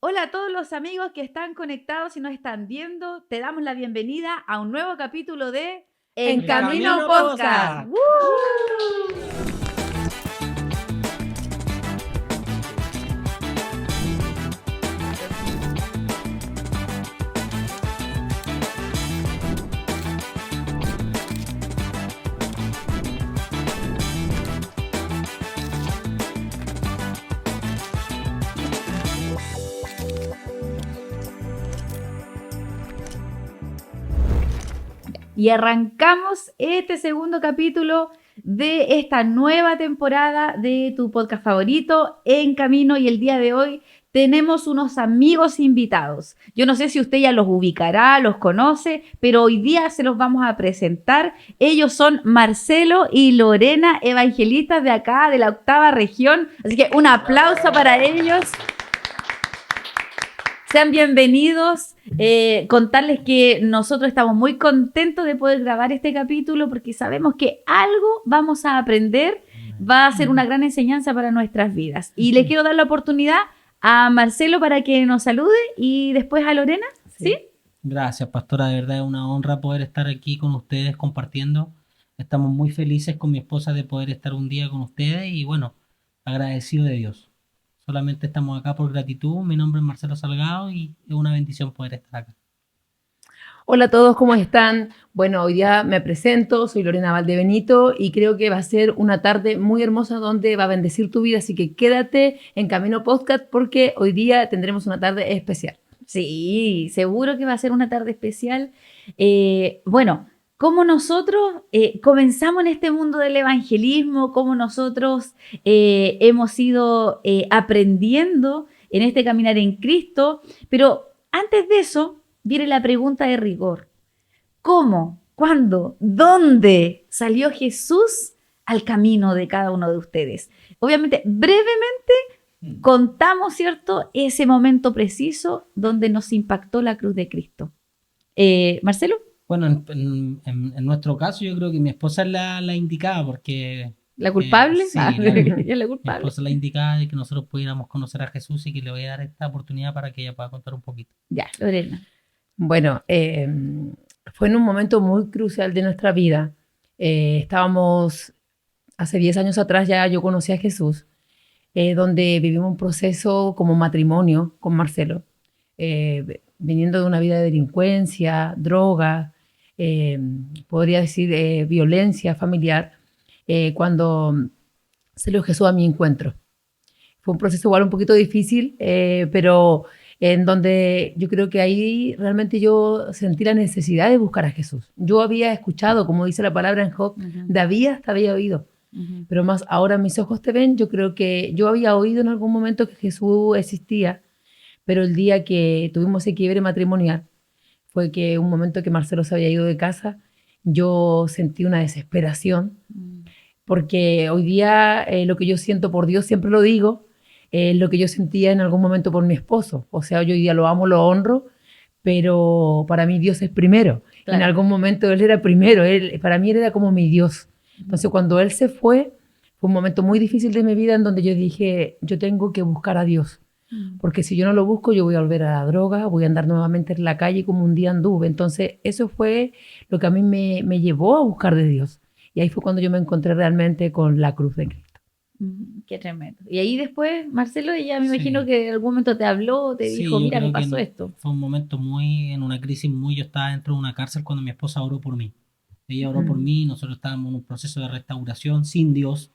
Hola a todos los amigos que están conectados y nos están viendo. Te damos la bienvenida a un nuevo capítulo de En En Camino Camino Podcast. Podcast. ¡Woo! Y arrancamos este segundo capítulo de esta nueva temporada de tu podcast favorito, En Camino, y el día de hoy tenemos unos amigos invitados. Yo no sé si usted ya los ubicará, los conoce, pero hoy día se los vamos a presentar. Ellos son Marcelo y Lorena, evangelistas de acá, de la 8ª región. Así que un aplauso para ellos. Sean bienvenidos. Contarles que nosotros estamos muy contentos de poder grabar este capítulo porque sabemos que algo vamos a aprender, va a ser una gran enseñanza para nuestras vidas. Y le quiero dar la oportunidad a Marcelo para que nos salude y después a Lorena. ¿Sí? Gracias, pastora. De verdad es una honra poder estar aquí con ustedes compartiendo. Estamos muy felices con mi esposa de poder estar un día con ustedes y bueno, agradecido de Dios. Solamente estamos acá por gratitud. Mi nombre es Marcelo Salgado y es una bendición poder estar acá. Hola a todos, ¿cómo están? Bueno, hoy día me presento, soy Lorena Valdebenito y creo que va a ser una tarde muy hermosa donde va a bendecir tu vida, así que quédate en Camino Podcast porque hoy día tendremos una tarde especial. Sí, seguro que va a ser una tarde especial. Bueno, cómo nosotros comenzamos en este mundo del evangelismo, cómo nosotros hemos ido aprendiendo en este caminar en Cristo, pero antes de eso viene la pregunta de rigor. ¿Cómo, cuándo, dónde salió Jesús al camino de cada uno de ustedes? Obviamente, brevemente contamos, ¿cierto?, ese momento preciso donde nos impactó la cruz de Cristo. Marcelo. Bueno, en nuestro caso yo creo que mi esposa es la indicada porque... ¿La culpable? Sí, ¿Es la mi culpable? esposa es la indicada de que nosotros pudiéramos conocer a Jesús y que le voy a dar esta oportunidad para que ella pueda contar un poquito. Ya, Lorena. Bueno, fue en un momento muy crucial de nuestra vida. Estábamos, hace 10 años atrás ya yo conocí a Jesús, donde vivimos un proceso como matrimonio con Marcelo, viniendo de una vida de delincuencia, droga, podría decir violencia familiar, cuando salió Jesús a mi encuentro. Fue un proceso igual un poquito difícil, pero en donde yo creo que ahí realmente yo sentí la necesidad de buscar a Jesús. Yo había escuchado, como dice la palabra en Job, David hasta había oído, pero más ahora mis ojos te ven. Yo creo que yo había oído en algún momento que Jesús existía, pero el día que tuvimos ese quiebre matrimonial fue que un momento que Marcelo se había ido de casa, yo sentí una desesperación, porque hoy día lo que yo siento por Dios, siempre lo digo, lo que yo sentía en algún momento por mi esposo. O sea, yo hoy día lo amo, lo honro, pero para mí Dios es primero. Claro. En algún momento Él era primero, para mí Él era como mi Dios. Entonces cuando Él se fue un momento muy difícil de mi vida en donde yo dije, yo tengo que buscar a Dios. Porque si yo no lo busco, yo voy a volver a la droga, voy a andar nuevamente en la calle como un día anduve. Entonces eso fue lo que a mí me llevó a buscar de Dios. Y ahí fue cuando yo me encontré realmente con la cruz de Cristo. Qué tremendo. Y ahí después, Marcelo, ella me Sí. imagino que en algún momento te habló, te Sí, dijo, yo mira, me creo que pasó esto. fue un momento muy, en una crisis muy, yo estaba dentro de una cárcel cuando mi esposa oró por mí. Ella oró por mí, nosotros estábamos en un proceso de restauración sin Dios,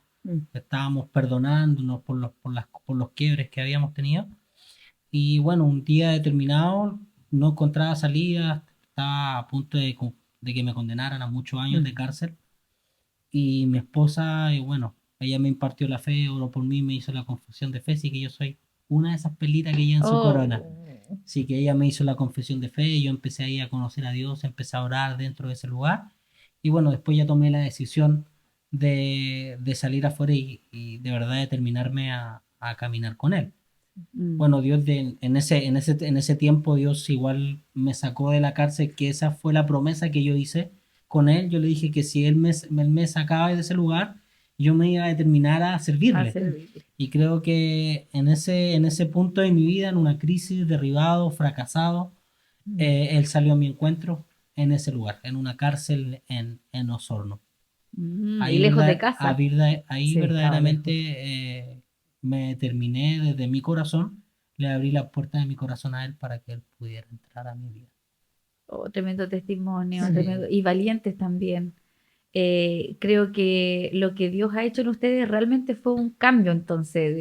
estábamos perdonándonos por los quiebres que habíamos tenido. Y bueno, un día determinado no encontraba salida, estaba a punto de que me condenaran a muchos años de cárcel. Y mi esposa, y bueno, ella me impartió la fe, oró por mí, me hizo la confesión de fe, así que yo soy una de esas pelitas que lleva en su corona. Así que ella me hizo la confesión de fe, yo empecé ahí a conocer a Dios, empecé a orar dentro de ese lugar. Y bueno, después ya tomé la decisión de salir afuera y de verdad determinarme a caminar con Él. Bueno, Dios en ese tiempo Dios igual me sacó de la cárcel, que esa fue la promesa que yo hice con Él. Yo le dije que si Él me sacaba de ese lugar, yo me iba a determinar a servirle. A servir. Y creo que en ese punto de mi vida, en una crisis, derribado, fracasado, él salió a mi encuentro en ese lugar, en una cárcel en Osorno. Y lejos de casa. Ahí Sí, verdaderamente me determiné desde mi corazón, le abrí la puerta de mi corazón a él para que él pudiera entrar a mi vida. Oh, tremendo testimonio, Sí. tremendo, y valientes también. Creo que lo que Dios ha hecho en ustedes realmente fue un cambio entonces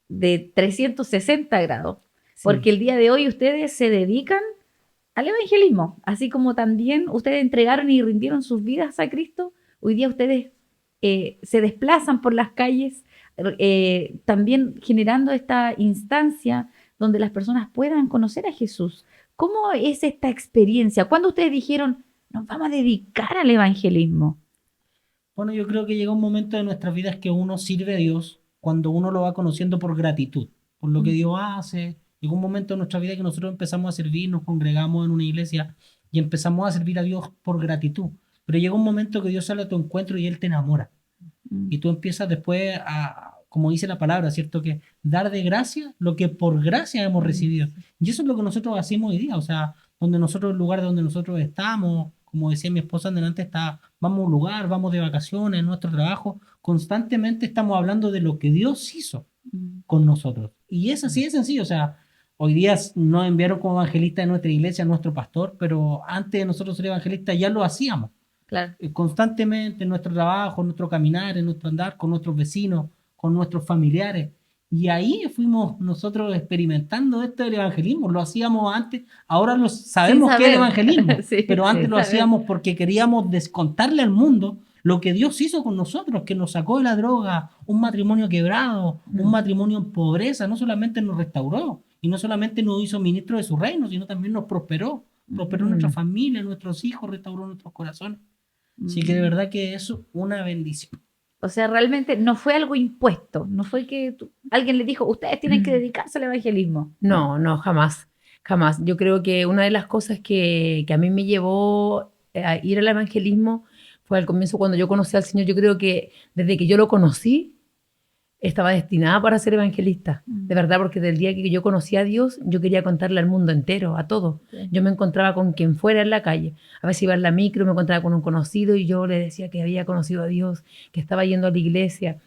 de 360 grados, Sí. porque el día de hoy ustedes se dedican al evangelismo, así como también ustedes entregaron y rindieron sus vidas a Cristo, hoy día ustedes se desplazan por las calles, también generando esta instancia donde las personas puedan conocer a Jesús. ¿Cómo es esta experiencia? ¿Cuándo ustedes dijeron, nos vamos a dedicar al evangelismo? Bueno, yo creo que llega un momento de nuestras vidas que uno sirve a Dios cuando uno lo va conociendo por gratitud, por lo que Dios hace. Llegó un momento en nuestra vida que nosotros empezamos a servir, nos congregamos en una iglesia y empezamos a servir a Dios por gratitud. Pero llega un momento que Dios sale a tu encuentro y Él te enamora. Y tú empiezas después como dice la palabra, ¿cierto? Que dar de gracia lo que por gracia hemos recibido. Y eso es lo que nosotros hacemos hoy día, o sea, donde nosotros, el lugar donde nosotros estamos, como decía mi esposa delante, vamos a un lugar, vamos de vacaciones, en nuestro trabajo, constantemente estamos hablando de lo que Dios hizo con nosotros. Y es así de sencillo, o sea, hoy día nos enviaron como evangelista de nuestra iglesia, nuestro pastor, pero antes de nosotros ser evangelistas ya lo hacíamos. Claro. Constantemente en nuestro trabajo, en nuestro caminar, en nuestro andar, con nuestros vecinos, con nuestros familiares. Y ahí fuimos nosotros experimentando esto del evangelismo. Lo hacíamos antes, ahora lo sabemos que es el evangelismo, Sí, pero antes sin lo saber. hacíamos porque queríamos descontarle al mundo lo que Dios hizo con nosotros, que nos sacó de la droga, un matrimonio quebrado, un matrimonio en pobreza. No solamente nos restauró y no solamente nos hizo ministros de su reino, sino también nos prosperó. Prosperó nuestra familia, nuestros hijos, restauró nuestros corazones. Así que de verdad que es una bendición. O sea, realmente no fue algo impuesto, no fue que alguien le dijo, ustedes tienen que dedicarse al evangelismo. No, no, jamás, jamás. Yo creo que una de las cosas que a mí me llevó a ir al evangelismo fue al comienzo cuando yo conocí al Señor. Yo creo que desde que yo lo conocí, estaba destinada para ser evangelista. De verdad, porque del día que yo conocí a Dios, yo quería contarle al mundo entero, a todo. Sí. Yo me encontraba con quien fuera en la calle. A veces iba en la micro, me encontraba con un conocido y yo le decía que había conocido a Dios, que estaba yendo a la iglesia.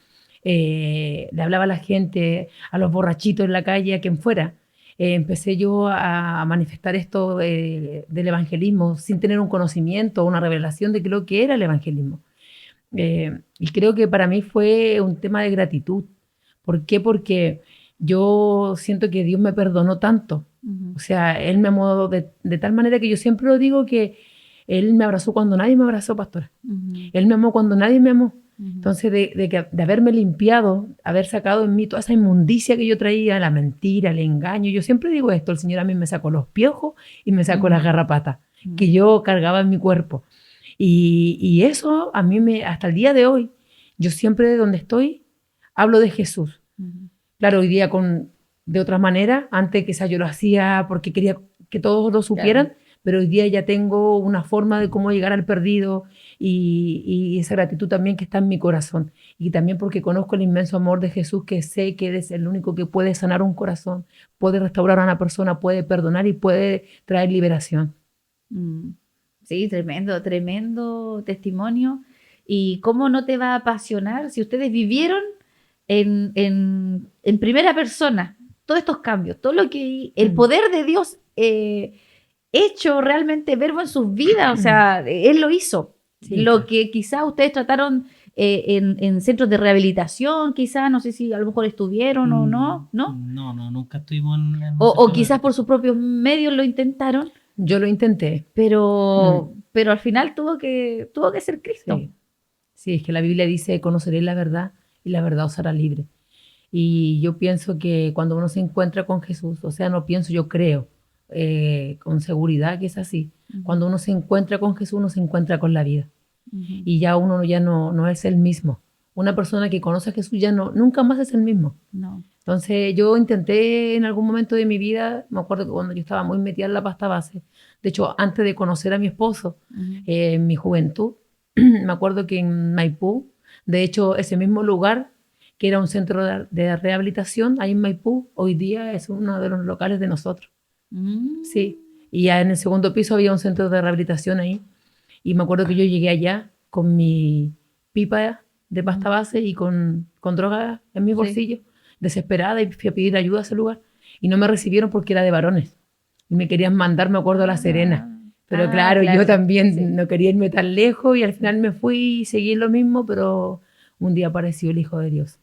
Le hablaba a la gente, a los borrachitos en la calle, a quien fuera. Empecé yo a manifestar esto del evangelismo sin tener un conocimiento o una revelación de lo que era el evangelismo. Y creo que para mí fue un tema de gratitud. ¿Por qué? Porque yo siento que Dios me perdonó tanto. O sea, Él me amó de tal manera que yo siempre lo digo que Él me abrazó cuando nadie me abrazó, pastora. Él me amó cuando nadie me amó. Entonces, de haberme limpiado, haber sacado en mí toda esa inmundicia que yo traía, la mentira, el engaño. Yo siempre digo esto, el Señor a mí me sacó los piojos y me sacó las garrapatas que yo cargaba en mi cuerpo. Y eso a mí hasta el día de hoy, yo siempre de donde estoy, hablo de Jesús. Claro, hoy día de otra manera, antes quizás yo lo hacía porque quería que todos lo supieran, claro. Pero hoy día ya tengo una forma de cómo llegar al perdido y esa gratitud también que está en mi corazón. Y también porque conozco el inmenso amor de Jesús, que sé que Él es el único que puede sanar un corazón, puede restaurar a una persona, puede perdonar y puede traer liberación. Sí, tremendo, tremendo testimonio. ¿Y cómo no te va a apasionar si ustedes vivieron en primera persona todos estos cambios, todo lo que el poder de Dios hecho realmente verbo en sus vidas? O sea, Él lo hizo. Sí, lo que quizás ustedes trataron en centros de rehabilitación, quizás, no sé si a lo mejor estuvieron o no, ¿no? No, nunca estuvimos en o quizás por sus propios medios lo intentaron. Yo lo intenté. Pero al final tuvo que ser Cristo. Sí. Sí, es que la Biblia dice, conoceréis la verdad y la verdad os hará libre. Y yo pienso que cuando uno se encuentra con Jesús, o sea, no pienso, yo creo, con seguridad que es así. Cuando uno se encuentra con Jesús, uno se encuentra con la vida. Y ya uno ya no es el mismo. Una persona que conoce a Jesús ya nunca más es el mismo. No. Entonces yo intenté en algún momento de mi vida, me acuerdo que cuando yo estaba muy metida en la pasta base, de hecho antes de conocer a mi esposo, en mi juventud, me acuerdo que en Maipú De hecho, ese mismo lugar, que era un centro de rehabilitación, ahí en Maipú, hoy día es uno de los locales de nosotros. Sí. Y ya en el segundo piso había un centro de rehabilitación ahí. Y me acuerdo que yo llegué allá con mi pipa de pasta base y con droga en mi bolsillo, desesperada, y fui a pedir ayuda a ese lugar. Y no me recibieron porque era de varones. Y me querían mandar, me acuerdo, a La Serena. Pero claro, yo también no quería irme tan lejos y al final me fui y seguí lo mismo, pero un día apareció el Hijo de Dios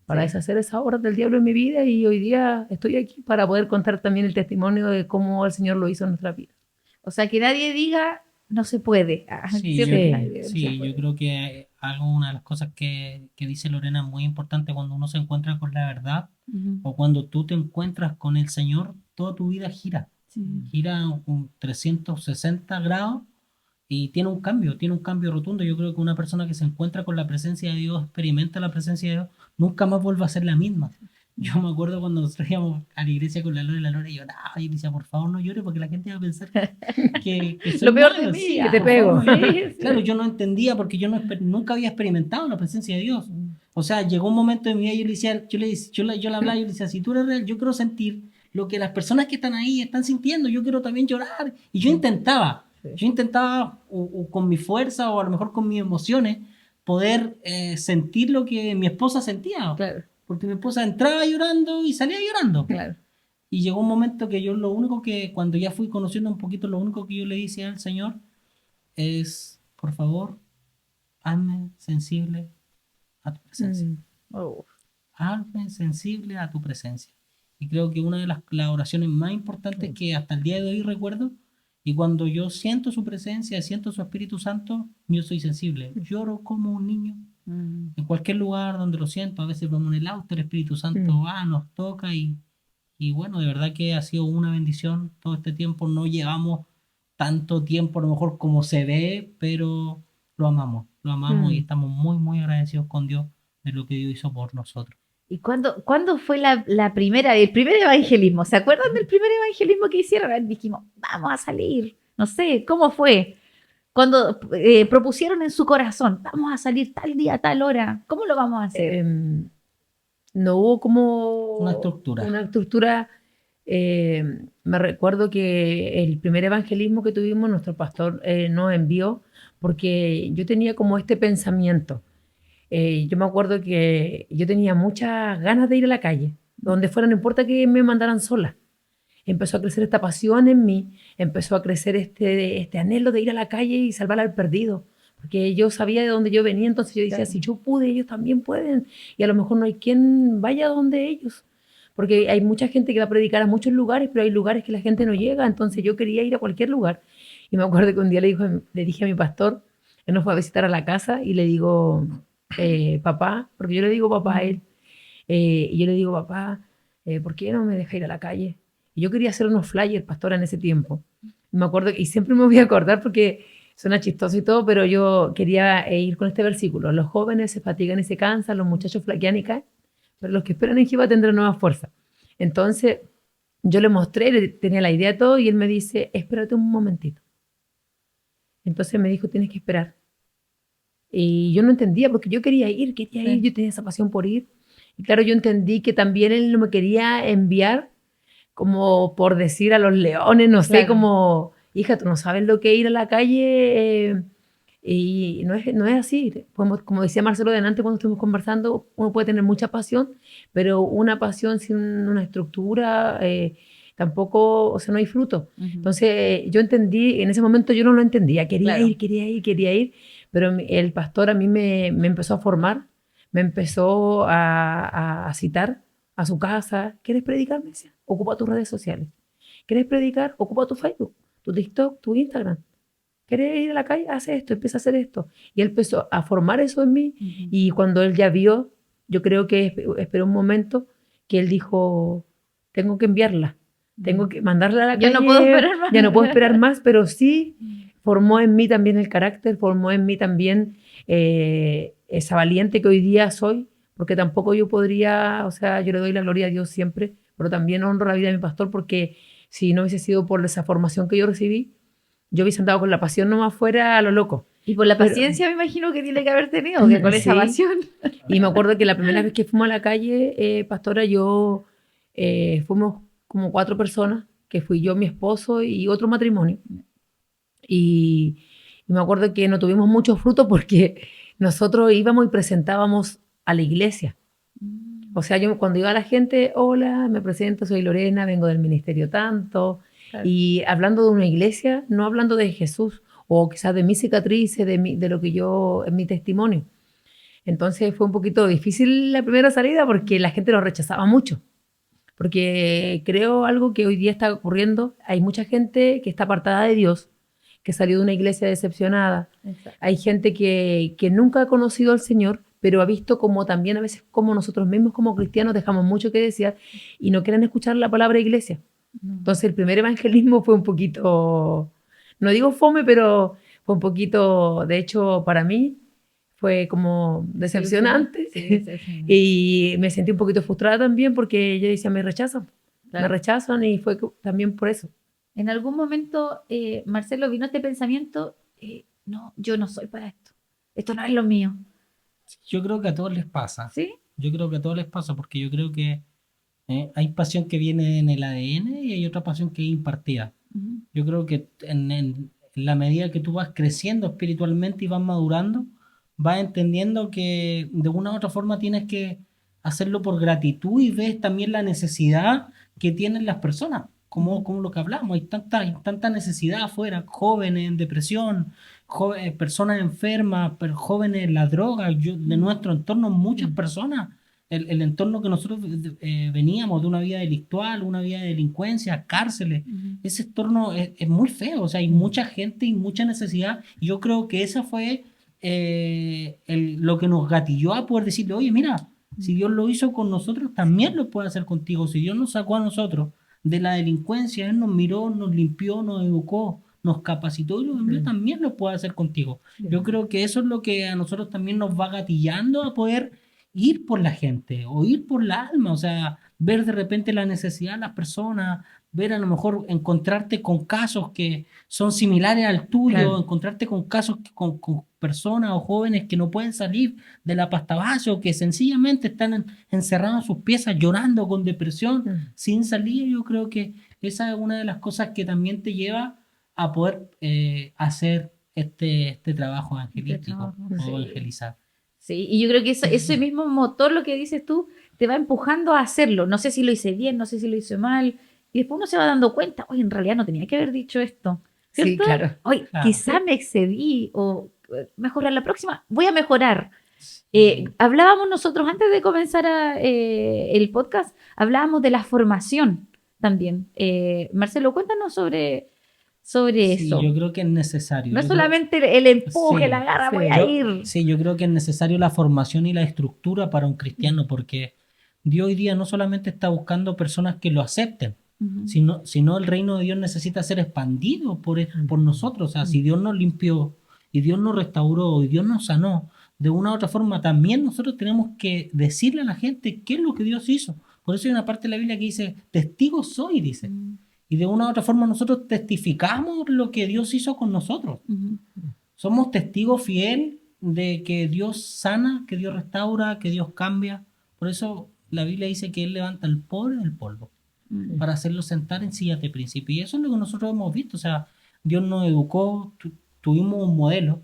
para deshacer esa obra del diablo en mi vida, y hoy día estoy aquí para poder contar también el testimonio de cómo el Señor lo hizo en nuestra vida. O sea, que nadie diga no se puede. Sí, yo creo que una de las cosas que dice Lorena muy importante: cuando uno se encuentra con la verdad, o cuando tú te encuentras con el Señor, toda tu vida gira un 360 grados y tiene un cambio rotundo. Yo creo que una persona que se encuentra con la presencia de Dios, experimenta la presencia de Dios, nunca más vuelve a ser la misma. Yo me acuerdo cuando nosotros íbamos a la iglesia con la Lora lloraba, y decía, por favor no llore porque la gente va a pensar que soy lo peor malo, de mí, que te pego. Claro, yo no entendía porque yo nunca había experimentado la presencia de Dios. O sea, llegó un momento en mi vida y yo le decía, yo le hablaba y yo le decía, si tú eres real, yo quiero sentir lo que las personas que están ahí están sintiendo, yo quiero también llorar. Y yo intentaba o con mi fuerza o a lo mejor con mis emociones, poder sentir lo que mi esposa sentía. Claro. Porque mi esposa entraba llorando y salía llorando. Claro. Y llegó un momento que yo cuando ya fui conociendo un poquito, lo único que yo le decía al Señor es, por favor, hazme sensible a tu presencia. Hazme sensible a tu presencia. Y creo que una de las oraciones más importantes que hasta el día de hoy recuerdo, y cuando yo siento su presencia, siento su Espíritu Santo, yo soy sensible. Lloro como un niño. En cualquier lugar donde lo siento, a veces vamos en el auto, el Espíritu Santo va, nos toca, y bueno, de verdad que ha sido una bendición todo este tiempo. No llevamos tanto tiempo a lo mejor como se ve, pero lo amamos y estamos muy, muy agradecidos con Dios de lo que Dios hizo por nosotros. ¿Y cuándo fue el primer evangelismo? ¿Se acuerdan del primer evangelismo que hicieron? Dijimos, vamos a salir. No sé, ¿cómo fue? Cuando propusieron en su corazón, vamos a salir tal día, tal hora, ¿cómo lo vamos a hacer? No hubo como una estructura. Me recuerdo que el primer evangelismo que tuvimos, nuestro pastor nos envió, porque yo tenía como este pensamiento. Yo me acuerdo que yo tenía muchas ganas de ir a la calle, donde fuera, no importa que me mandaran sola. Empezó a crecer esta pasión en mí, empezó a crecer este anhelo de ir a la calle y salvar al perdido, porque yo sabía de dónde yo venía, entonces yo decía, si yo pude, ellos también pueden, y a lo mejor no hay quien vaya donde ellos, porque hay mucha gente que va a predicar a muchos lugares, pero hay lugares que la gente no llega, entonces yo quería ir a cualquier lugar. Y me acuerdo que un día le dije a mi pastor, él nos fue a visitar a la casa, y le digo, papá, porque yo le digo papá a él, y yo le digo, papá, ¿por qué no me deja ir a la calle? Y yo quería hacer unos flyers, pastora, en ese tiempo. Me acuerdo, y siempre me voy a acordar porque suena chistoso y todo, pero yo quería ir con este versículo: los jóvenes se fatigan y se cansan, los muchachos flaquean y caen, pero los que esperan en Jehová tendrán nueva fuerza. Entonces yo le mostré, tenía la idea de todo, y él me dice, espérate un momentito. Entonces me dijo, tienes que esperar. Y yo no entendía, porque yo quería ir, yo tenía esa pasión por ir. Y claro, yo entendí que también él no me quería enviar como por decir a los leones, no sé, como, hija, tú no sabes lo que es ir a la calle, y no es así. Como decía Marcelo delante cuando estuvimos conversando, uno puede tener mucha pasión, pero una pasión sin una estructura, tampoco, o sea, no hay fruto. Entonces yo entendí, en ese momento yo no lo entendía, quería ir, pero el pastor a mí me empezó a formar, me empezó a citar a su casa. ¿Quieres predicar? Me decía, ocupa tus redes sociales. ¿Quieres predicar? Ocupa tu Facebook, tu TikTok, tu Instagram. ¿Quieres ir a la calle? Haz esto, empieza a hacer esto. Y él empezó a formar eso en mí. Y cuando él ya vio, yo creo que esperó un momento que él dijo, tengo que enviarla, tengo que mandarla a la calle. Yo no puedo esperar más. Ya no puedo esperar más, pero sí formó en mí también el carácter, formó en mí también esa valiente que hoy día soy, porque tampoco yo podría, o sea, yo le doy la gloria a Dios siempre, pero también honro la vida de mi pastor, porque si no hubiese sido por esa formación que yo recibí, yo hubiese andado con la pasión nomás fuera a lo loco. Y por la Pero- paciencia me imagino que tiene que haber tenido, que con esa Sí. pasión. Y me acuerdo que la primera vez que fuimos a la calle, pastora, fuimos como 4 personas, que fui yo, mi esposo y otro matrimonio. Y me acuerdo que no tuvimos mucho fruto porque nosotros íbamos y presentábamos a la iglesia. O sea, yo cuando iba a la gente, hola, me presento, soy Lorena, vengo del ministerio tanto. Claro. Y hablando de una iglesia, no hablando de Jesús o quizás de mis cicatrices, de lo que yo, en mi testimonio. Entonces fue un poquito difícil la primera salida porque la gente lo rechazaba mucho. Porque creo algo que hoy día está ocurriendo, hay mucha gente que está apartada de Dios, que salió de una iglesia decepcionada. Exacto. Hay gente que nunca ha conocido al Señor, pero ha visto como también a veces como nosotros mismos como cristianos dejamos mucho que desear y no quieren escuchar la palabra iglesia. Entonces el primer evangelismo fue un poquito, no digo fome, pero fue un poquito, de hecho para mí fue como decepcionante. Sí, decepcionante. Y me sentí un poquito frustrada también porque yo decía, me Claro. rechazan y fue también por eso. En algún momento, Marcelo, vino este pensamiento, no, yo no soy para esto no es lo mío, Yo creo que a todos les pasa. ¿sí? Yo creo que a todos les pasa porque yo creo que hay pasión que viene en el ADN y hay otra pasión que es impartida. Ujú. Yo creo que en la medida que tú vas creciendo espiritualmente y vas madurando, vas entendiendo que de una u otra forma tienes que hacerlo por gratitud y ves también la necesidad que tienen las personas, como lo que hablamos, hay tanta necesidad afuera, jóvenes en depresión, personas enfermas, jóvenes en la droga, de nuestro entorno muchas personas. El entorno que nosotros veníamos de una vida delictual, una vida de delincuencia, cárceles, Ujú. ese entorno es muy feo, o sea, hay mucha gente y mucha necesidad. Y yo creo que esa fue lo que nos gatilló a poder decirle, oye, mira, si Dios lo hizo con nosotros, también lo puede hacer contigo. Si Dios nos sacó a nosotros de la delincuencia, Él nos miró, nos limpió, nos educó, nos capacitó y lo envió, también lo puede hacer contigo. Yo creo que eso es lo que a nosotros también nos va gatillando a poder ir por la gente o ir por la alma, o sea, ver de repente la necesidad de las personas, ver a lo mejor encontrarte con casos que son similares al tuyo, Claro. encontrarte con casos con personas o jóvenes que no pueden salir de la pasta base o que sencillamente están encerrados en sus piezas llorando con depresión sin salir. Yo creo que esa es una de las cosas que también te lleva a poder hacer este trabajo evangelístico trabajo, o sí. evangelizar. Sí, y yo creo que ese mismo motor, lo que dices tú, te va empujando a hacerlo. No sé si lo hice bien, no sé si lo hice mal. Y después uno se va dando cuenta, oye, en realidad no tenía que haber dicho esto. Sí, ¿Cierto? claro. Oye, Claro. quizá me excedí o mejorar la próxima. Voy a mejorar. Hablábamos nosotros antes de comenzar el podcast, hablábamos de la formación también. Marcelo, cuéntanos sobre Sí, eso. yo creo que es necesario. No es Yo creo- solamente el empuje, Sí, la garra, sí. voy a ir. Sí, yo creo que es necesario la formación y la estructura para un cristiano, porque Dios hoy día no solamente está buscando personas que lo acepten, Ujú. sino el reino de Dios necesita ser expandido por nosotros. O sea, si Dios nos limpió y Dios nos restauró y Dios nos sanó, de una u otra forma también nosotros tenemos que decirle a la gente qué es lo que Dios hizo. Por eso hay una parte de la Biblia que dice, testigo soy, dice. Mm. Y de una u otra forma nosotros testificamos lo que Dios hizo con nosotros. Ujú. Somos testigos fiel de que Dios sana, que Dios restaura, que Dios cambia. Por eso la Biblia dice que Él levanta al pobre del polvo Mm. para hacerlo sentar en sillas de príncipe. Y eso es lo que nosotros hemos visto. O sea, Dios nos educó, tuvimos un modelo.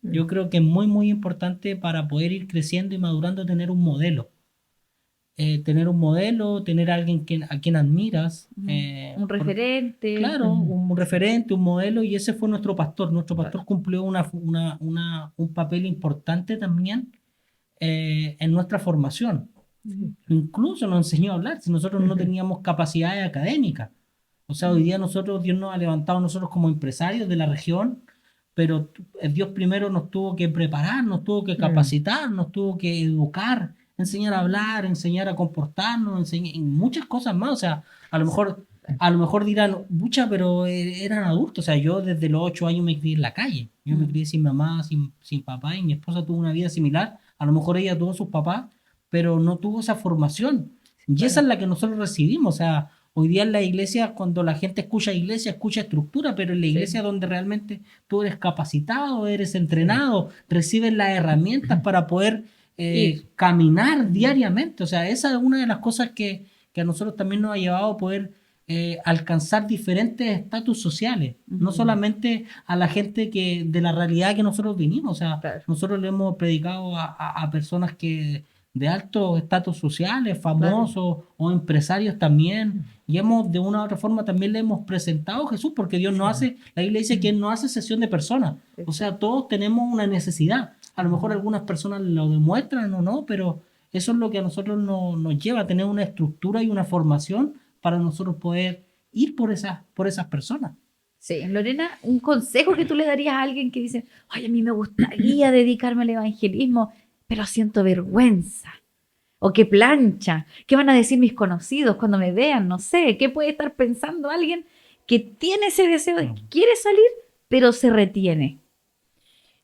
Yo creo que es muy, muy importante para poder ir creciendo y madurando tener un modelo. Tener a alguien a quien admiras. Un referente. Claro, un referente, un modelo, y ese fue nuestro pastor. Nuestro pastor cumplió un papel importante también en nuestra formación. Incluso nos enseñó a hablar, si nosotros no teníamos capacidades académicas. O sea, hoy día Dios nos ha levantado a nosotros como empresarios de la región, pero Dios primero nos tuvo que preparar, nos tuvo que capacitar, nos tuvo que educar, enseñar a hablar, enseñar a comportarnos, y muchas cosas más. O sea, a lo mejor dirán, mucha, pero eran adultos. O sea, yo desde los 8 años me crié en la calle. Yo me crié sin mamá, sin papá, y mi esposa tuvo una vida similar. A lo mejor ella tuvo sus papás, pero no tuvo esa formación. Y esa es la que nosotros recibimos. O sea, Hoy día en la iglesia, cuando la gente escucha iglesia, escucha estructura, pero en la iglesia donde realmente tú eres capacitado, eres entrenado, recibes las herramientas para poder caminar diariamente. O sea, esa es una de las cosas que a nosotros también nos ha llevado a poder alcanzar diferentes estatus sociales, no solamente a la gente que de la realidad que nosotros vinimos. O sea, nosotros le hemos predicado a personas que de altos estatus sociales, famosos o empresarios también, y hemos de una u otra forma también le hemos presentado a Jesús, porque Dios no hace, la Biblia dice que Él no hace excepción de personas. O sea, todos tenemos una necesidad. A lo mejor algunas personas lo demuestran o no, pero eso es lo que a nosotros nos lleva a tener una estructura y una formación para nosotros poder ir por esas personas. Sí, Lorena, un consejo que tú le darías a alguien que dice, ay, a mí me gustaría dedicarme al evangelismo, pero siento vergüenza, o qué plancha, qué van a decir mis conocidos cuando me vean, no sé, qué puede estar pensando alguien que tiene ese deseo de que quiere salir, pero se retiene.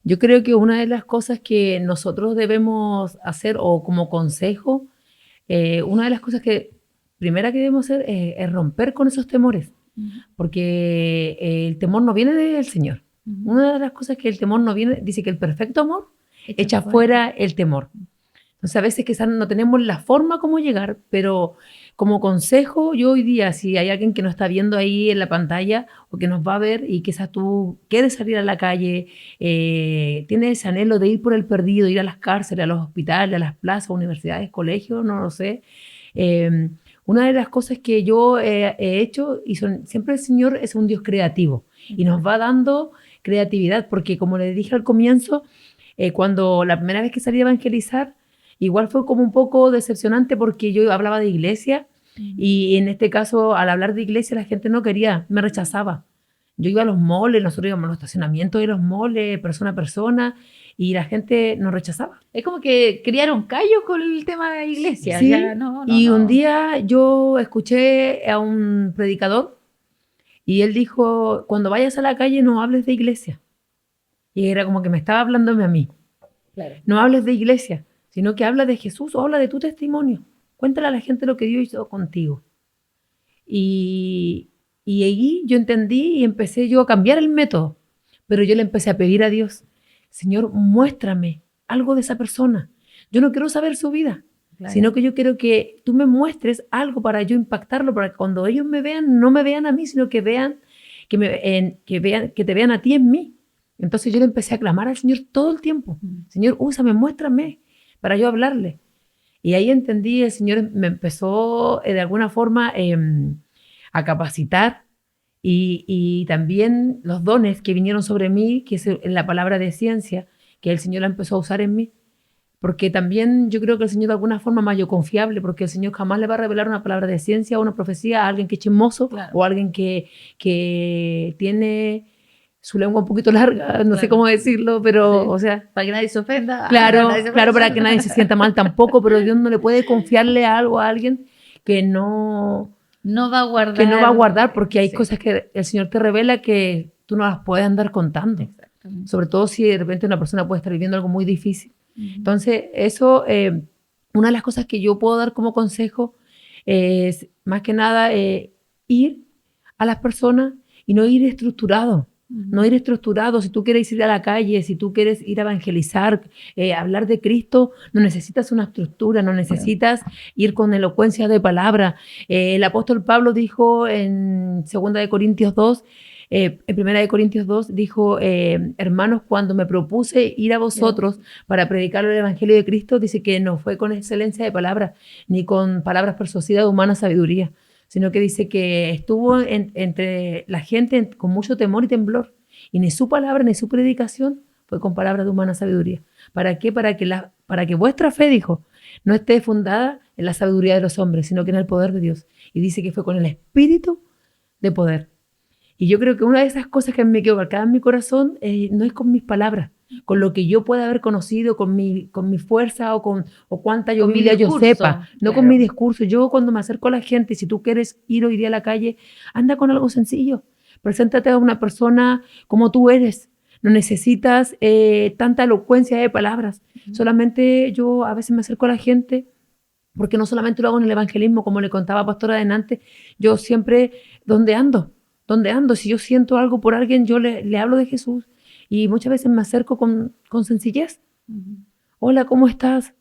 Yo creo que una de las cosas que nosotros debemos hacer, o como consejo, una de las cosas primera que debemos hacer es romper con esos temores, porque el temor no viene del Señor. Una de las cosas que el temor no viene, dice que el perfecto amor echa fuera el temor. Entonces a veces quizás no tenemos la forma como llegar, pero como consejo, yo hoy día, si hay alguien que nos está viendo ahí en la pantalla o que nos va a ver y quizás tú quieres salir a la calle, tienes ese anhelo de ir por el perdido, ir a las cárceles, a los hospitales, a las plazas, universidades, colegios, no lo sé. Una de las cosas que yo he hecho, siempre el Señor es un Dios creativo y nos va dando creatividad, porque como les dije al comienzo, cuando la primera vez que salí a evangelizar, igual fue como un poco decepcionante porque yo hablaba de iglesia y en este caso, al hablar de iglesia, la gente no quería, me rechazaba. Yo iba a los moles, nosotros íbamos a los estacionamientos de los moles, persona a persona, y la gente nos rechazaba. Es como que criaron callos con el tema de iglesia. Sí, ya, un día yo escuché a un predicador y él dijo, cuando vayas a la calle no hables de iglesia. Y era como que me estaba hablándome a mí. Claro. No hables de iglesia, sino que habla de Jesús o habla de tu testimonio. Cuéntale a la gente lo que Dios hizo contigo. Y ahí yo entendí y empecé yo a cambiar el método. Pero yo le empecé a pedir a Dios, Señor, muéstrame algo de esa persona. Yo no quiero saber su vida, sino que yo quiero que tú me muestres algo para yo impactarlo, para que cuando ellos me vean, no me vean a mí, sino que vean, que te vean a ti en mí. Entonces yo le empecé a clamar al Señor todo el tiempo. Señor, úsame, muéstrame para yo hablarle. Y ahí entendí, el Señor me empezó de alguna forma a capacitar y también los dones que vinieron sobre mí, que es la palabra de ciencia, que el Señor la empezó a usar en mí. Porque también yo creo que el Señor de alguna forma más confiable, porque el Señor jamás le va a revelar una palabra de ciencia o una profecía a alguien que es chismoso, o a alguien que tiene su lengua un poquito larga, no sé cómo decirlo, pero, o sea... Para que nadie se ofenda. Claro, para que nadie se sienta mal tampoco, pero Dios no le puede confiarle algo a alguien que no va a guardar. Que no va a guardar, porque hay cosas que el Señor te revela que tú no las puedes andar contando. Sobre todo si de repente una persona puede estar viviendo algo muy difícil. Entonces, eso, una de las cosas que yo puedo dar como consejo es, más que nada, ir a las personas y no ir estructurado. No ir estructurado. Si tú quieres ir a la calle, si tú quieres ir a evangelizar, hablar de Cristo, no necesitas una estructura, no necesitas ir con elocuencia de palabra. El apóstol Pablo dijo en 2 Corintios 2, en 1 Corintios 2 dijo, hermanos, cuando me propuse ir a vosotros para predicar el evangelio de Cristo, dice que no fue con excelencia de palabras, ni con palabras persuasivas de humana sabiduría, sino que dice que estuvo entre la gente con mucho temor y temblor, y ni su palabra ni su predicación fue con palabras de humana sabiduría. ¿Para qué? Para que vuestra fe, dijo, no esté fundada en la sabiduría de los hombres, sino que en el poder de Dios. Y dice que fue con el espíritu de poder. Y yo creo que una de esas cosas que me quedó marcada en mi corazón no es con mis palabras, con lo que yo pueda haber conocido, con mi fuerza o cuánta yo Biblia yo sepa, no con mi discurso. Yo cuando me acerco a la gente, si tú quieres ir hoy día a la calle, anda con algo sencillo. Preséntate a una persona como tú eres. No necesitas tanta elocuencia de palabras. Solamente yo a veces me acerco a la gente porque no solamente lo hago en el evangelismo, como le contaba Pastora adelante, yo siempre, ¿dónde ando? Si yo siento algo por alguien, yo le hablo de Jesús y muchas veces me acerco con sencillez. Hola, ¿cómo estás?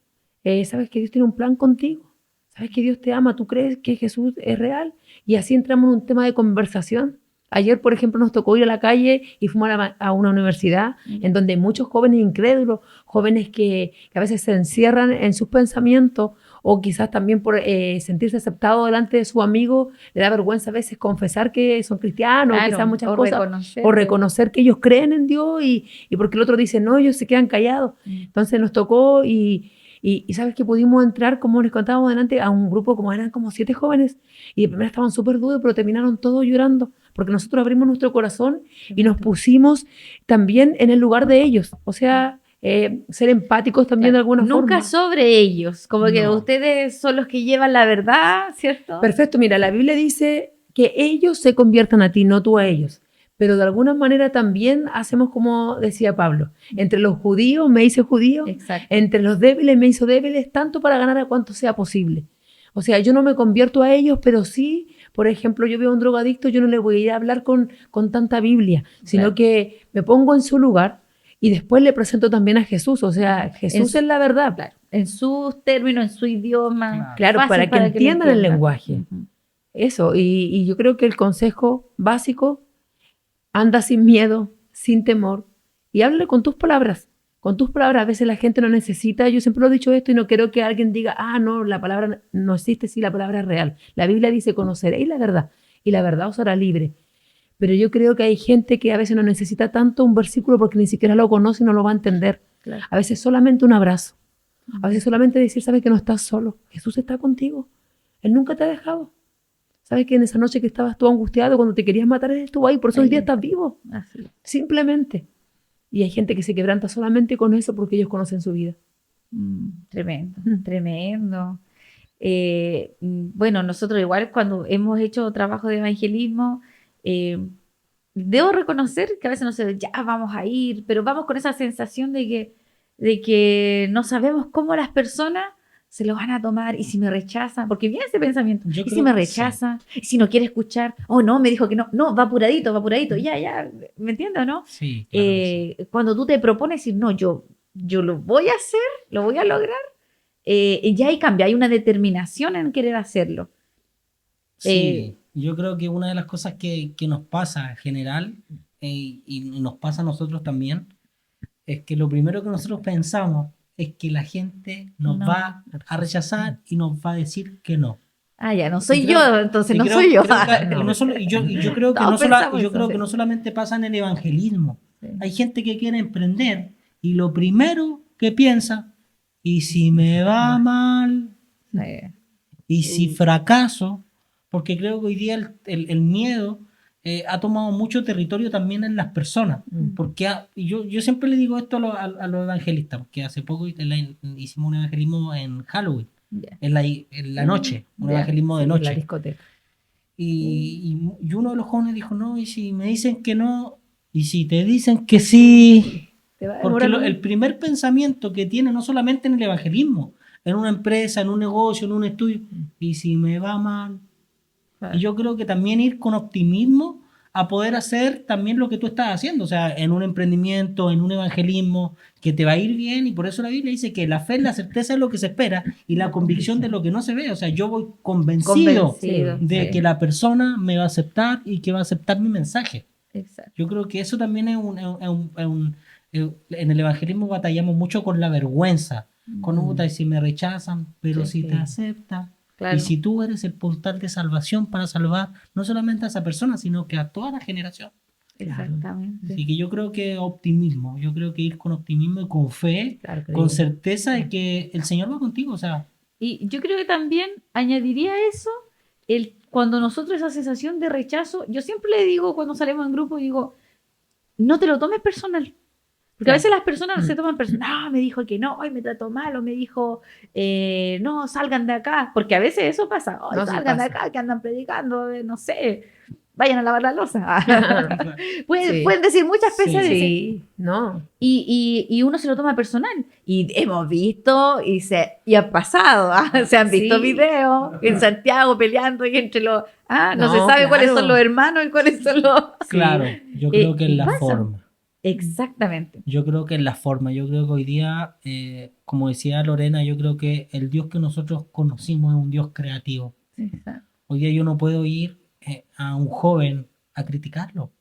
¿Sabes que Dios tiene un plan contigo? ¿Sabes que Dios te ama? ¿Tú crees que Jesús es real? Y así entramos en un tema de conversación. Ayer, por ejemplo, nos tocó ir a la calle y fuimos a una universidad en donde hay muchos jóvenes incrédulos, jóvenes que a veces se encierran en sus pensamientos o quizás también por sentirse aceptado delante de su amigo, le da vergüenza a veces confesar que son cristianos, Claro, quizás muchas o cosas, o reconocer que ellos creen en Dios y porque el otro dice no, ellos se quedan callados. Entonces nos tocó y sabes que pudimos entrar, como les contábamos adelante, a un grupo como eran como 7 jóvenes y de primera estaban súper duros, pero terminaron todos llorando porque nosotros abrimos nuestro corazón y nos pusimos también en el lugar de ellos, o sea, ser empáticos también de alguna forma. Nunca sobre ellos, como que ustedes son los que llevan la verdad, ¿cierto? Perfecto, mira, la Biblia dice que ellos se conviertan a ti, no tú a ellos. Pero de alguna manera también hacemos como decía Pablo, entre los judíos me hice judío, Exacto. entre los débiles me hizo débiles, tanto para ganar a cuanto sea posible. O sea, yo no me convierto a ellos, pero sí, por ejemplo, yo veo a un drogadicto, yo no le voy a ir a hablar con tanta Biblia, sino que me pongo en su lugar y después le presento también a Jesús. O sea, Jesús es la verdad. Claro, en sus términos, en su idioma. Claro, para que entiendan el lenguaje. Eso, y yo creo que el consejo básico, anda sin miedo, sin temor, y háblale con tus palabras. Con tus palabras, a veces la gente no necesita, yo siempre lo he dicho esto y no quiero que alguien diga, no, la palabra no existe, sí, la palabra es real. La Biblia dice, conoceréis la verdad, y la verdad os hará libre. Pero yo creo que hay gente que a veces no necesita tanto un versículo porque ni siquiera lo conoce y no lo va a entender. Claro. A veces solamente un abrazo, a veces solamente decir, sabes que no estás solo, Jesús está contigo, Él nunca te ha dejado. Sabes que en esa noche que estabas tú angustiado, cuando te querías matar, Él estuvo ahí, por eso hoy día estás vivo. Así. Simplemente. Y hay gente que se quebranta solamente con eso porque ellos conocen su vida. Tremendo, tremendo. Bueno, nosotros igual cuando hemos hecho trabajo de evangelismo, debo reconocer que a veces no sé, ya vamos a ir, pero vamos con esa sensación de que no sabemos cómo las personas se lo van a tomar y si me rechazan, porque viene ese pensamiento, y si me rechazan, sí. Y si no quiere escuchar, no, me dijo que no, va apuradito, ya, ¿me entiendes o no? Sí, claro sí. Cuando tú te propones decir, no, yo lo voy a hacer, lo voy a lograr, ya ahí cambia, hay una determinación en querer hacerlo. Sí, yo creo que una de las cosas que nos pasa en general, y nos pasa a nosotros también, es que lo primero que nosotros pensamos es que la gente nos va a rechazar y nos va a decir que no. Ya, no soy yo, entonces no soy yo. Yo creo que no solamente pasa en el evangelismo. Sí. Hay gente que quiere emprender y lo primero que piensa, ¿y si me va mal? Sí. ¿Y si fracaso? Porque creo que hoy día el miedo ha tomado mucho territorio también en las personas. Porque yo siempre le digo esto a los evangelistas, porque hace poco hicimos un evangelismo en Halloween, en la noche, un evangelismo de noche. En la discoteca. Y uno de los jóvenes dijo, no, y si me dicen que no, y si te dicen que sí, porque el primer pensamiento que tiene, no solamente en el evangelismo, en una empresa, en un negocio, en un estudio, y si me va mal. Y yo creo que también ir con optimismo a poder hacer también lo que tú estás haciendo, o sea, en un emprendimiento, en un evangelismo, que te va a ir bien, y por eso la Biblia dice que la fe es la certeza de lo que se espera y la convicción de lo que no se ve. O sea, yo voy convencido de que la persona me va a aceptar y que va a aceptar mi mensaje. Exacto. Yo creo que eso también en el evangelismo batallamos mucho con la vergüenza, con si me rechazan, pero si te aceptan. Claro. Y si tú eres el portal de salvación para salvar no solamente a esa persona, sino que a toda la generación. Exactamente. Así que yo creo que optimismo, yo creo que ir con optimismo y con fe, con certeza de que el Señor va contigo. O sea. Y yo creo que también añadiría eso, cuando nosotros esa sensación de rechazo, yo siempre le digo cuando salimos en grupo, digo, no te lo tomes personal. Porque a veces las personas se toman personal, me dijo que no, hoy me trató mal, o me dijo, no, salgan de acá, porque a veces eso pasa, salgan de acá, que andan predicando, no sé. vayan a lavar la loza. Pueden, Sí. pueden decir muchas pesadillas. Sí, no. Y uno se lo toma personal. Y hemos visto y ha pasado. Se han visto Sí. videos en Santiago peleando y entre los... no se No, sabe cuáles son claro. los hermanos y cuáles son los... Claro, yo creo que es y la pasa. forma. Exactamente. Yo creo que es la forma. Yo creo que hoy día, como decía Lorena, yo creo que el Dios que nosotros conocimos es un Dios creativo. Exacto. Hoy día yo no puedo ir a un joven a criticarlo.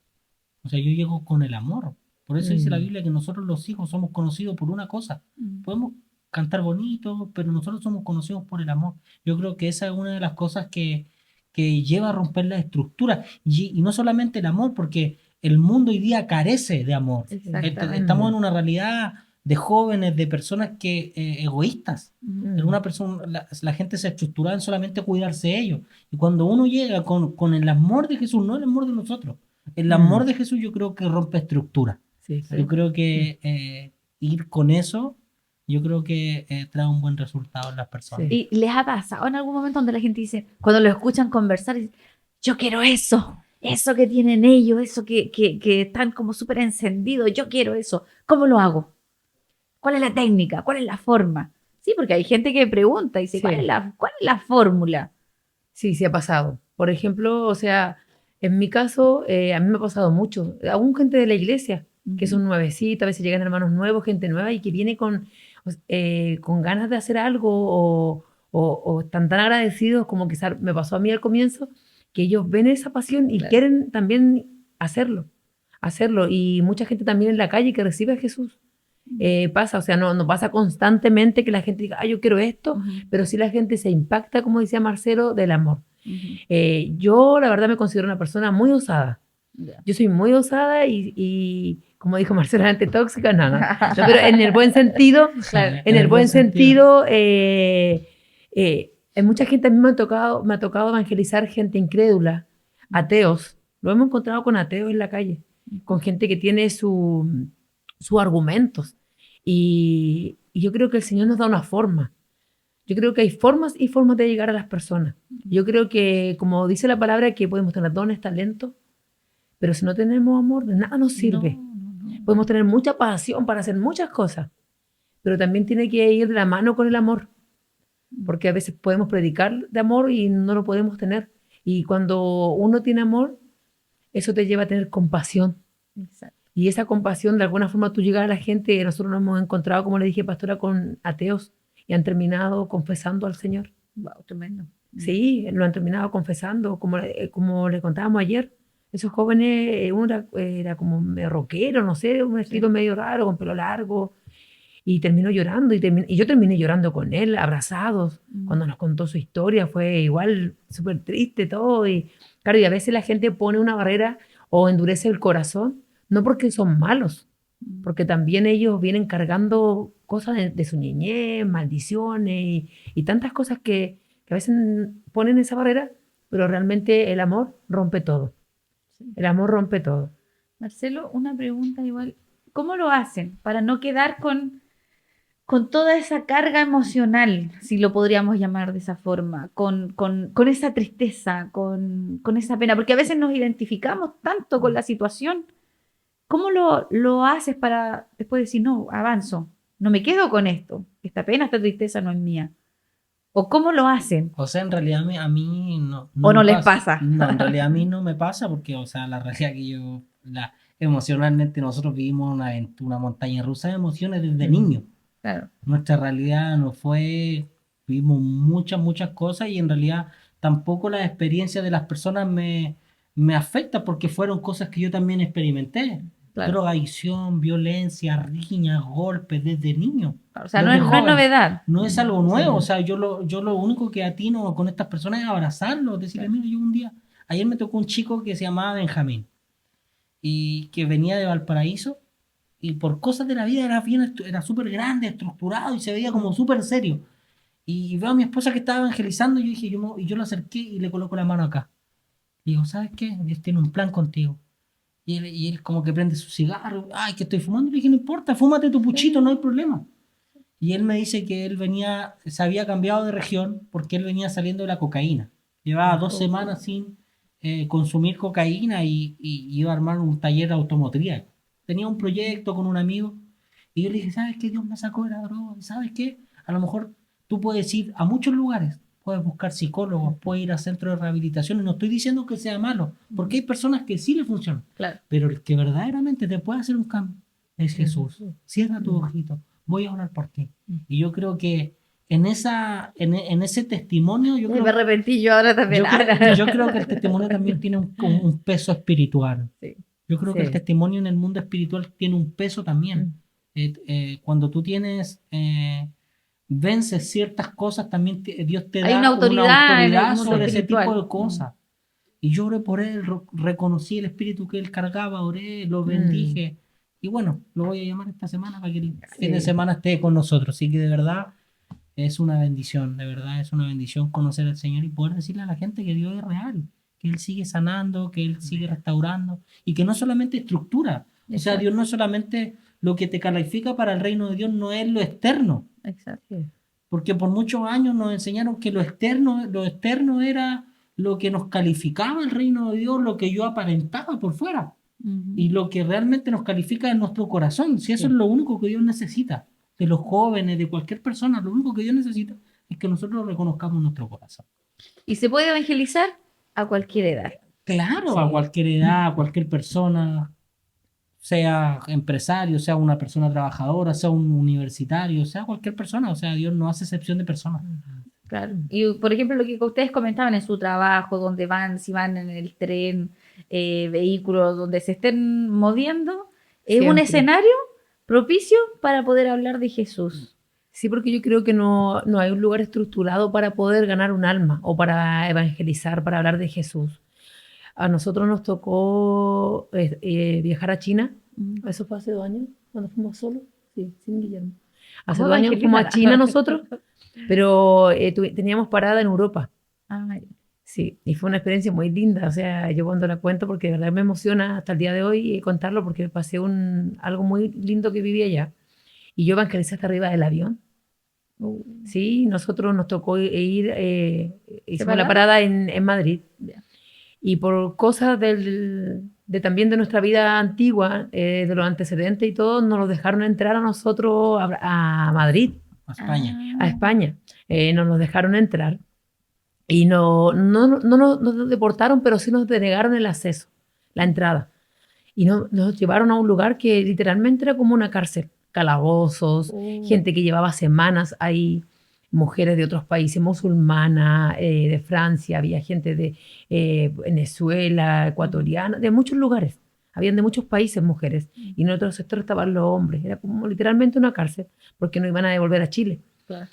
O sea, yo llego con el amor. Por eso dice la Biblia que nosotros los hijos somos conocidos por una cosa. Podemos cantar bonito, pero nosotros somos conocidos por el amor. Yo creo que esa es una de las cosas que lleva a romper la estructura. Y no solamente el amor, porque el mundo hoy día carece de amor. Exactamente. Estamos en una realidad de jóvenes, de personas que egoístas. Una persona, la gente se estructura en solamente cuidarse de ellos. Y cuando uno llega con el amor de Jesús, no el amor de nosotros, el amor de Jesús, yo creo que rompe estructura. Sí, Yo creo que ir con eso, yo creo que trae un buen resultado en las personas. Sí. ¿Y les ha pasado en algún momento donde la gente dice, cuando lo escuchan conversar, dice, yo quiero eso que tienen ellos, eso que están como súper encendidos, yo quiero eso, ¿cómo lo hago? ¿Cuál es la técnica? ¿Cuál es la forma? Sí, porque hay gente que pregunta y dice, Sí. ¿cuál es la fórmula? Sí, sí ha pasado. Por ejemplo, o sea, en mi caso, a mí me ha pasado mucho. Aún gente de la iglesia, que son nuevecitas, a veces llegan hermanos nuevos, gente nueva, y que viene con ganas de hacer algo o están tan agradecidos como quizás me pasó a mí al comienzo, que ellos ven esa pasión y Claro. quieren también hacerlo. Y mucha gente también en la calle que recibe a Jesús. Pasa, o sea, no pasa constantemente que la gente diga, yo quiero esto, pero sí la gente se impacta, como decía Marcelo, del amor. Yo, la verdad, me considero una persona muy osada. Yo soy muy osada y como dijo Marcelo, antes tóxica, no, pero en el buen sentido, Claro. en el buen sentido, hay mucha gente, a mí me ha tocado evangelizar gente incrédula, ateos. Lo hemos encontrado con ateos en la calle, con gente que tiene sus argumentos. Y yo creo que el Señor nos da una forma. Yo creo que hay formas y formas de llegar a las personas. Yo creo que, como dice la palabra, que podemos tener dones, talentos, pero si no tenemos amor, de nada nos sirve. No. Podemos tener mucha pasión para hacer muchas cosas, pero también tiene que ir de la mano con el amor, porque a veces podemos predicar de amor y no lo podemos tener. Y cuando uno tiene amor, eso te lleva a tener compasión. Exacto. Y esa compasión, de alguna forma, tú llegas a la gente. Nosotros nos hemos encontrado, como le dije, pastora, con ateos y han terminado confesando al Señor. Wow, tremendo. Sí, lo han terminado confesando, como le contábamos ayer. Esos jóvenes, uno era como medio rockero, no sé, un estilo medio raro, con pelo largo, y terminó llorando, y yo terminé llorando con él, abrazados, cuando nos contó su historia, fue igual súper triste todo, y claro, y a veces la gente pone una barrera o endurece el corazón, no porque son malos, porque también ellos vienen cargando cosas de su niñez, maldiciones, y tantas cosas que a veces ponen esa barrera, pero realmente el amor rompe todo. El amor rompe todo. Marcelo, una pregunta igual. ¿Cómo lo hacen para no quedar con toda esa carga emocional, si lo podríamos llamar de esa forma, con esa tristeza, con esa pena? Porque a veces nos identificamos tanto con la situación. ¿Cómo lo haces para después decir, no, avanzo, no me quedo con esto, esta pena, esta tristeza no es mía? ¿O cómo lo hacen? O sea, en realidad a mí no ¿O no me les pasa? No, en realidad a mí no me pasa porque, o sea, la realidad que emocionalmente nosotros vivimos una montaña rusa de emociones desde niños. Claro. Nuestra realidad vivimos muchas cosas y en realidad tampoco las experiencias de las personas me afectan porque fueron cosas que yo también experimenté. Claro. Drogadicción, violencia, riñas, golpes desde niño. O sea, no desde es joven. novedad. No es algo nuevo, Sí. o sea, yo lo único que atino con estas personas es abrazarlos, decirles, mira, yo un día, ayer me tocó un chico que se llamaba Benjamín y que venía de Valparaíso y por cosas de la vida era súper grande, estructurado y se veía como súper serio. Y veo a mi esposa que estaba evangelizando y yo dije, yo lo acerqué y le coloco la mano acá. Y digo, ¿sabes qué? Dios tiene un plan contigo. Y él como que prende su cigarro, ay, que estoy fumando, y le dije, no importa, fúmate tu puchito, no hay problema. Y él me dice que se había cambiado de región porque él venía saliendo de la cocaína. Llevaba 2 semanas sin consumir cocaína y iba a armar un taller automotriz. Tenía un proyecto con un amigo y yo le dije, ¿sabes qué? Dios me sacó de la droga. ¿Sabes qué? A lo mejor tú puedes ir a muchos lugares, puedes buscar psicólogos, puedes ir a centros de rehabilitación. Y no estoy diciendo que sea malo, porque hay personas que sí le funcionan. Claro. Pero el que verdaderamente te puede hacer un cambio es Jesús. Cierra tus ojitos, voy a orar por ti. Y yo creo que en ese testimonio, Me arrepentí yo ahora también. Yo creo que el testimonio también tiene un peso espiritual. Sí. Yo creo que el testimonio en el mundo espiritual tiene un peso también. Cuando tú vences ciertas cosas, también Dios te Hay da una autoridad sobre ese tipo de cosas. Y yo oré por él, reconocí el espíritu que él cargaba, oré, lo bendije. Y bueno, lo voy a llamar esta semana para que el fin de semana esté con nosotros. Así que de verdad es una bendición, de verdad es una bendición conocer al Señor y poder decirle a la gente que Dios es real, que Él sigue sanando, que Él sigue restaurando y que no solamente estructura. Exacto. O sea, Dios no solamente lo que te califica para el reino de Dios, no es lo externo. Exacto. Porque por muchos años nos enseñaron que lo externo era lo que nos calificaba el reino de Dios, lo que yo aparentaba por fuera. Y lo que realmente nos califica es nuestro corazón. Si eso es lo único que Dios necesita, de los jóvenes, de cualquier persona, lo único que Dios necesita es que nosotros reconozcamos nuestro corazón. ¿Y se puede evangelizar? A cualquier edad. Claro, a cualquier edad, a cualquier persona, sea empresario, sea una persona trabajadora, sea un universitario, sea cualquier persona. O sea, Dios no hace excepción de personas. Claro. Y por ejemplo, lo que ustedes comentaban en su trabajo, donde van, si van en el tren, vehículos, donde se estén moviendo, es un escenario propicio para poder hablar de Jesús. Sí, porque yo creo que no hay un lugar estructurado para poder ganar un alma o para evangelizar, para hablar de Jesús. A nosotros nos tocó viajar a China. Eso fue hace 2 años, cuando fuimos solos. Sí, sin Guillermo. Hace 2 años fuimos a China nosotros, pero teníamos parada en Europa. Sí, y fue una experiencia muy linda. O sea, yo cuando la cuento, porque de verdad me emociona hasta el día de hoy contarlo, porque pasé algo muy lindo que viví allá. Y yo evangelicé hasta arriba del avión. Sí, nosotros nos tocó ir, hicimos la parada en Madrid. Y por cosas también de nuestra vida antigua, de los antecedentes y todo, nos los dejaron entrar a nosotros a Madrid. A España. A España. Nos los dejaron entrar. Y no nos deportaron, pero sí nos denegaron el acceso, la entrada. Y nos llevaron a un lugar que literalmente era como una cárcel. Calabozos, gente que llevaba semanas ahí, mujeres de otros países, musulmanas, de Francia, había gente de Venezuela, ecuatoriana, de muchos lugares. Habían de muchos países mujeres. Y en otro sector estaban los hombres. Era como literalmente una cárcel, porque no iban a devolver a Chile. Claro.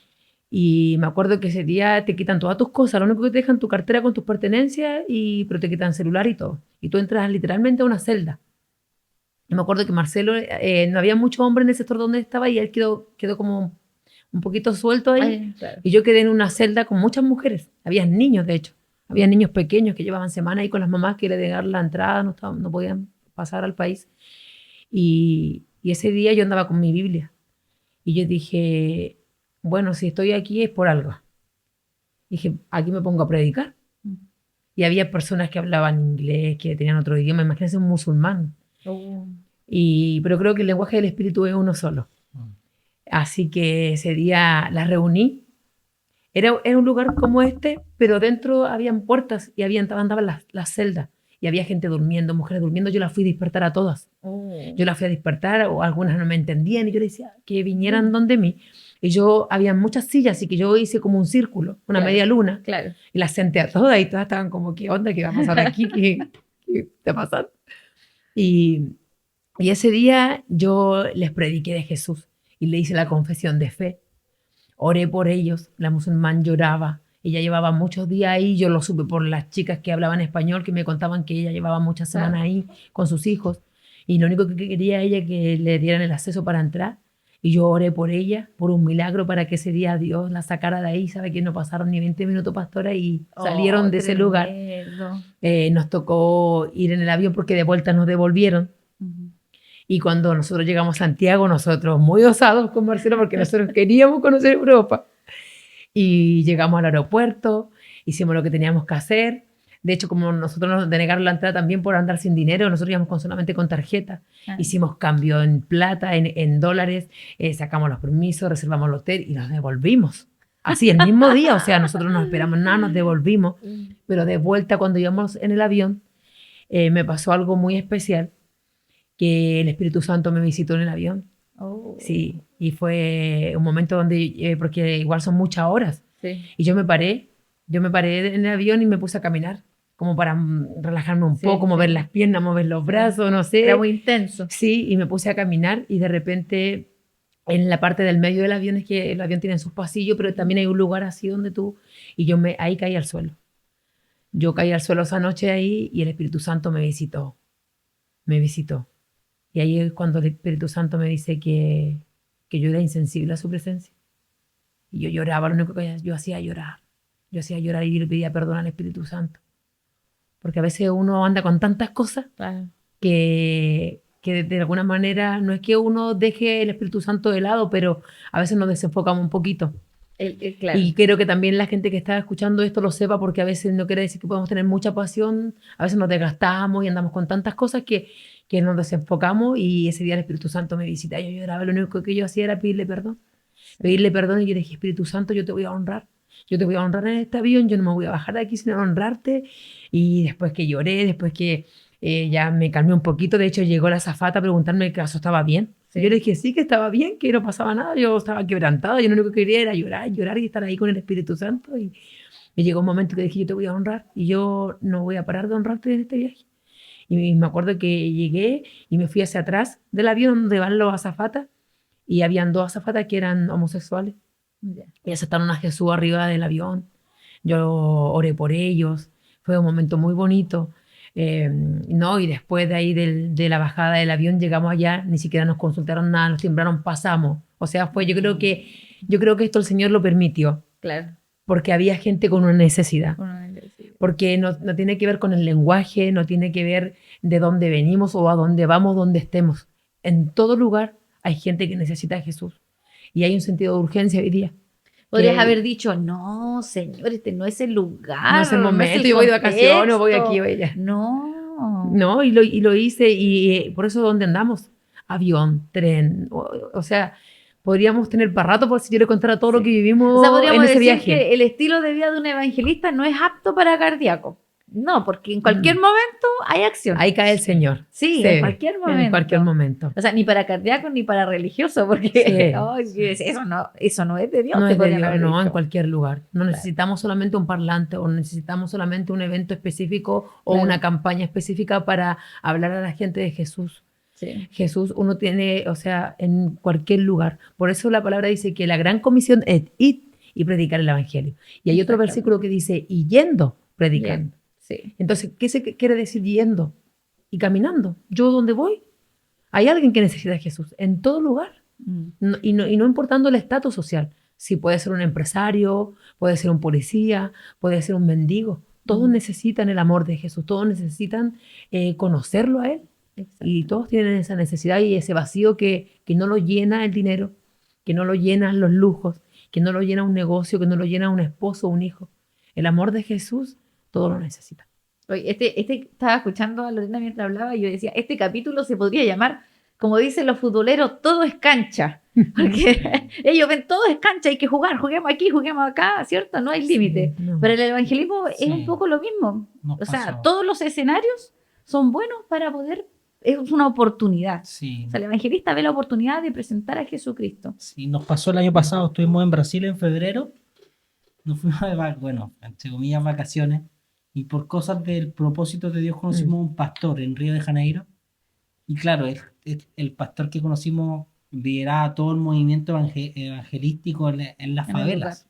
Y me acuerdo que ese día te quitan todas tus cosas, lo único que te dejan tu cartera con tus pertenencias, pero te quitan celular y todo. Y tú entras literalmente a una celda. Y me acuerdo que Marcelo, no había mucho hombre en el sector donde estaba y él quedó como un poquito suelto ahí. Claro. Y yo quedé en una celda con muchas mujeres. Había niños, de hecho. Había niños pequeños que llevaban semanas ahí con las mamás que le dejaron la entrada, no podían pasar al país. Y ese día yo andaba con mi Biblia. Y yo dije, bueno, si estoy aquí es por algo. Dije, aquí me pongo a predicar. Y había personas que hablaban inglés, que tenían otro idioma. Imagínense un musulmán. Pero creo que el lenguaje del espíritu es uno solo. Así que ese día la reuní. Era un lugar como este, pero dentro habían puertas y andaban las celdas. Y había gente durmiendo, mujeres durmiendo. Yo las fui a despertar a todas. Yo las fui a despertar, o algunas no me entendían. Y yo les decía que vinieran donde mí. Y había muchas sillas, así que yo hice como un círculo, una media luna. Claro. Y las senté a todas y todas estaban como, ¿qué onda? ¿Qué va a pasar aquí? ¿Qué está pasando? Y ese día yo les prediqué de Jesús y le hice la confesión de fe. Oré por ellos, la musulmán lloraba. Ella llevaba muchos días ahí, yo lo supe por las chicas que hablaban español, que me contaban que ella llevaba muchas semanas ahí con sus hijos. Y lo único que quería ella que le dieran el acceso para entrar. Y yo oré por ella, por un milagro, para que ese día Dios la sacara de ahí. Sabe que no pasaron ni 20 minutos, pastora, y salieron de ese lugar. Nos tocó ir en el avión porque de vuelta nos devolvieron. Y cuando nosotros llegamos a Santiago, nosotros muy osados con Marcelo, porque nosotros queríamos conocer Europa. Y llegamos al aeropuerto, hicimos lo que teníamos que hacer. De hecho, como nosotros nos denegaron la entrada también por andar sin dinero, nosotros íbamos solamente con tarjeta. Hicimos cambio en plata, en dólares, sacamos los permisos, reservamos el hotel y nos devolvimos. Así, el mismo día, o sea, nosotros no esperamos nada, nos devolvimos. Pero de vuelta, cuando íbamos en el avión, me pasó algo muy especial, que el Espíritu Santo me visitó en el avión. Oh. Sí, y fue un momento donde, porque igual son muchas horas, Sí. y yo me paré en el avión y me puse a caminar, como para relajarme un Sí, poco, sí. mover las piernas, mover los brazos, no sé. Era muy intenso. Sí, y me puse a caminar y de repente en la parte del medio del avión, es que el avión tiene sus pasillos, pero también hay un lugar así donde y ahí caí al suelo. Yo caí al suelo esa noche ahí y el Espíritu Santo me visitó. Y ahí es cuando el Espíritu Santo me dice que yo era insensible a su presencia. Y yo lloraba, lo único que yo hacía llorar. Yo hacía llorar y le pedía perdón al Espíritu Santo. Porque a veces uno anda con tantas cosas Claro. que de alguna manera no es que uno deje el Espíritu Santo de lado, pero a veces nos desenfocamos un poquito. Claro. Y quiero que también la gente que está escuchando esto lo sepa, porque a veces no quiere decir que podemos tener mucha pasión, a veces nos desgastamos y andamos con tantas cosas que nos desenfocamos, y ese día el Espíritu Santo me visita. Yo lloraba, lo único que yo hacía era pedirle perdón. Pedirle perdón, y yo dije, Espíritu Santo, yo te voy a honrar. Yo te voy a honrar en este avión, yo no me voy a bajar de aquí sin honrarte. Y después que lloré, después que ya me calmé un poquito, de hecho llegó la azafata a preguntarme que eso estaba bien. Sí. Yo le dije sí, que estaba bien, que no pasaba nada, yo estaba quebrantada, yo lo único que quería era llorar y estar ahí con el Espíritu Santo. Y llegó un momento que dije, yo te voy a honrar y yo no voy a parar de honrarte en este viaje. Y me acuerdo que llegué y me fui hacia atrás del avión donde van los azafatas, y habían dos azafatas que eran homosexuales. Y aceptaron a Jesús arriba del avión. Yo oré por ellos. Fue un momento muy bonito. No, y después de ahí de la bajada del avión llegamos allá, ni siquiera nos consultaron nada, nos timbraron, pasamos. O sea, yo creo que esto el Señor lo permitió. Claro. Porque había gente con una necesidad. Porque no tiene que ver con el lenguaje, no tiene que ver de dónde venimos o a dónde vamos, dónde estemos. En todo lugar hay gente que necesita a Jesús. Y hay un sentido de urgencia hoy día. Podrías haber dicho, no, señor, este no es el lugar. No es el momento, yo voy de vacaciones, voy aquí, voy allá. No, y lo hice, y por eso ¿dónde andamos? Avión, tren, o sea, podríamos tener para rato por si yo le contara todo lo que vivimos en ese viaje. Que el estilo de vida de un evangelista no es apto para cardíaco. No, porque en cualquier momento hay acción. Ahí cae el Señor. Sí, en cualquier momento. En cualquier momento. O sea, ni para cardíaco ni para religioso, porque eso no es de Dios. No es de Dios, no, en cualquier lugar. No necesitamos solamente un parlante, o necesitamos solamente un evento específico o una campaña específica para hablar a la gente de Jesús. Sí. Jesús uno tiene, o sea, en cualquier lugar. Por eso la palabra dice que la gran comisión es ir y predicar el evangelio. Y hay otro versículo que dice, y yendo, predicando. Sí. Entonces, ¿qué quiere decir yendo? Y caminando. Yo donde voy, hay alguien que necesita a Jesús, en todo lugar. Y no importando el estatus social. Si puede ser un empresario, puede ser un policía, puede ser un mendigo. Todos necesitan el amor de Jesús, todos necesitan conocerlo a Él. Exacto. Y todos tienen esa necesidad y ese vacío que no lo llena el dinero, que no lo llenan los lujos, que no lo llena un negocio, que no lo llena un esposo o un hijo. El amor de Jesús todo lo necesita. Oye, estaba escuchando a Lorena mientras hablaba y yo decía, este capítulo se podría llamar, como dicen los futboleros, todo es cancha. Porque ellos ven todo es cancha, hay que jugar, juguemos aquí, juguemos acá, ¿cierto? No hay límite. No. Pero el evangelismo es un poco lo mismo. O sea, todos los escenarios son buenos para poder, es una oportunidad. Sí. O sea, el evangelista ve la oportunidad de presentar a Jesucristo. Sí, nos pasó el año pasado, estuvimos en Brasil en febrero, nos fuimos entre comillas, vacaciones. Y por cosas del propósito de Dios conocimos un pastor en Río de Janeiro. Y claro, el pastor que conocimos lideraba todo el movimiento evangelístico en las favelas.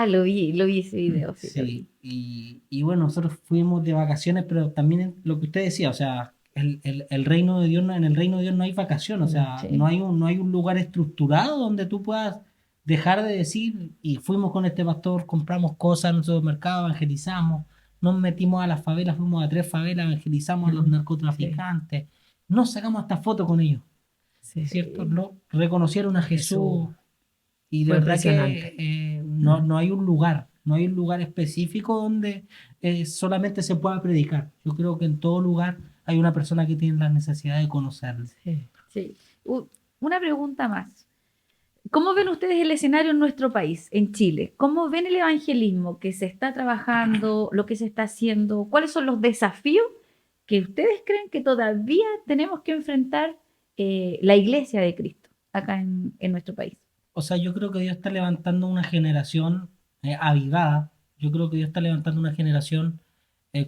Lo vi ese video. Sí, y bueno, nosotros fuimos de vacaciones, pero también lo que usted decía, o sea, el reino de Dios, en el reino de Dios no hay vacación, o sea, no hay un lugar estructurado donde tú puedas dejar de decir, y fuimos con este pastor, compramos cosas en el supermercado, evangelizamos, nos metimos a las favelas, fuimos a 3 favelas, evangelizamos a los narcotraficantes, nos sacamos hasta fotos con ellos, ¿cierto? No, reconocieron a Jesús. Y de verdad que no hay un lugar específico donde solamente se pueda predicar. Yo creo que en todo lugar hay una persona que tiene la necesidad de conocerlo. Sí. Sí. Una pregunta más. ¿Cómo ven ustedes el escenario en nuestro país, en Chile? ¿Cómo ven el evangelismo que se está trabajando, lo que se está haciendo? ¿Cuáles son los desafíos que ustedes creen que todavía tenemos que enfrentar la iglesia de Cristo acá en nuestro país? O sea, yo creo que Dios está levantando una generación avivada. Yo creo que Dios está levantando una generación